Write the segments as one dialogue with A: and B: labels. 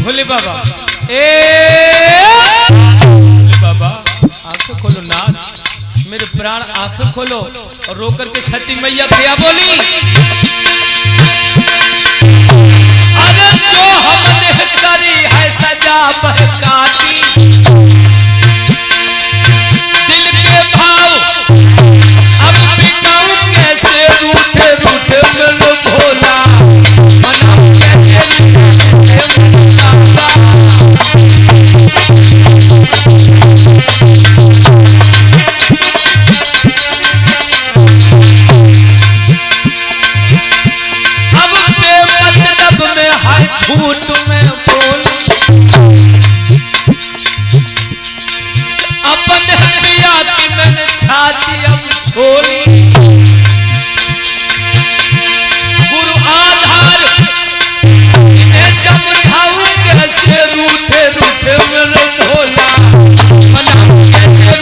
A: भोले बाबा भोले बाबा आंखें खोलो ना, मेरे प्राण आंखें खोलो। और रोकर के सती मैया क्या बोली, अरे जो हमने करी है सजा बहकाती, दिल के भाव अब बिकाऊं कैसे, रूठे रूठे मन भोला मना कैसे अब बेमतलब में है झूठ में बोल, अपने पिया की मैंने छाती अब छोड़ी, गुरु आधार इन्हें समझाऊं कैसे, रूठे रूठे मन भोला मना कैसे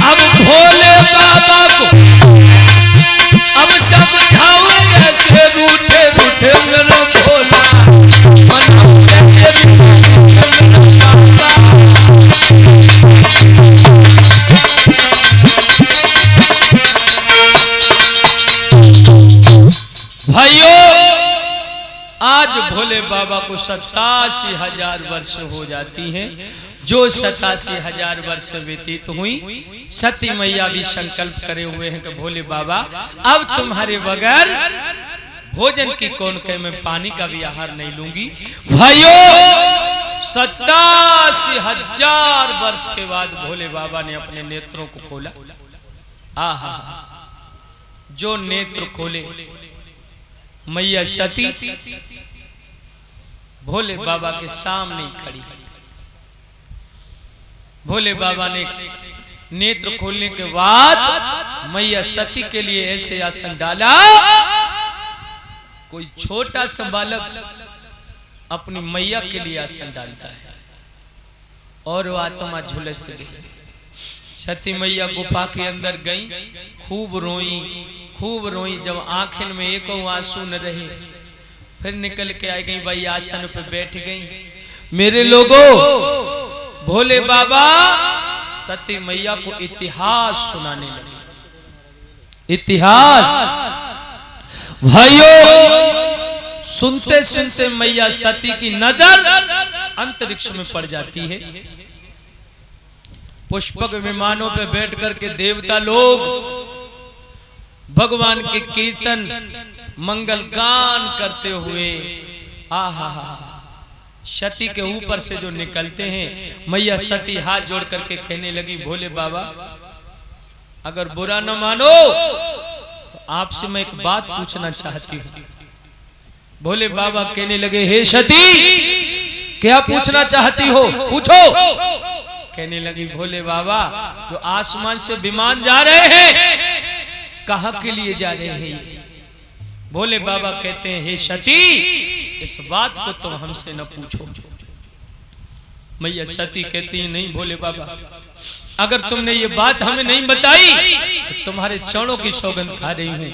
A: अब भोले बाबा को अब समझाऊं कैसे, रूठे रूठे मन भोला मना कैसे भाइयों, आज भोले बाबा को 87,000 वर्ष हो जाती हैं। जो 87,000 वर्ष व्यतीत हुई, सती मैया भी संकल्प करे हुए हैं कि भोले बाबा अब तुम्हारे बगैर भोजन की कौन कहे, मैं पानी का भी आहार नहीं लूंगी। भाइयों 87,000 वर्ष के बाद भोले बाबा ने अपने नेत्रों को खोला। आहा, जो नेत्र खोले मैया सती भोले बाबा के सामने खड़ी है। भोले बाबा ने नेत्र खोलने के बाद मैया सती के लिए ऐसे आसन डाला, कोई छोटा सा बालक अपनी मैया के लिए आसन डालता है और वो आत्मा झुलस गई। सती मैया गुफा के अंदर गई, खूब रोई खूब रोई। जब आंखों में एक आंसू न रहे, फिर निकल के आ गई, भाई आसन पे बैठ गई। मेरे लोगों, भोले बाबा सती मैया को इतिहास सुनाने लगे। इतिहास भाइयों, सुनते सुनते मैया सती की नजर अंतरिक्ष में पड़ जाती है। पुष्पक विमानों पे बैठ करके देवता लोग भगवान के कीर्तन मंगल गान करते हुए आहा सती के ऊपर से जो निकलते हैं, मैया सती हाथ जोड़ करके कहने लगी, भोले बाबा अगर बुरा न मानो तो आपसे मैं एक बात पूछना चाहती हूँ। भोले बाबा कहने लगे, हे सती क्या पूछना चाहती हो, पूछो। कहने लगी, भोले बाबा जो आसमान से विमान जा रहे हैं, कहाँ के लिए जा रहे हैं? भोले बाबा कहते हैं, हे सती इस बात को तुम हमसे न पूछो। मैया सती कहती है, नहीं भोले बाबा, अगर तुमने ये बात हमें नहीं बताई तो तुम्हारे चरणों की सौगंध खा रही हूं,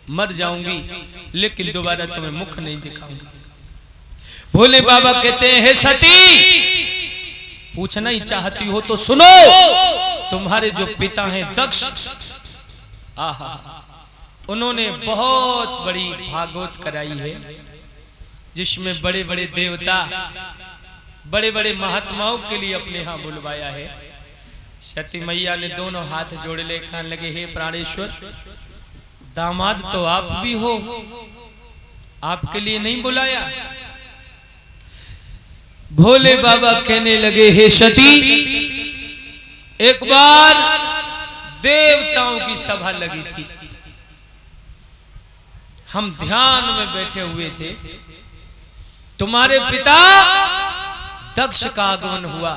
A: मर जाऊंगी लेकिन दोबारा तुम्हें मुख नहीं दिखाऊंगा। भोले बाबा कहते हैं, हे सती पूछना ही चाहती हो तो सुनो। तुम्हारे जो पिता हैं दक्ष, आहा उन्होंने बहुत बड़ी भागवत कराई है, जिसमें बड़े बड़े देवता बड़े बड़े महात्माओं के लिए अपने यहाँ बुलवाया है। सती मैया ने दोनों हाथ जोड़ ले कहने लगे, हे प्राणेश्वर, दामाद तो आप भी हो, आपके लिए नहीं बुलाया? भोले बाबा कहने लगे, हे सती एक बार देवताओं की सभा लगी थी, हम ध्यान में बैठे हुए थे, तुम्हारे पिता दक्ष का आगमन हुआ।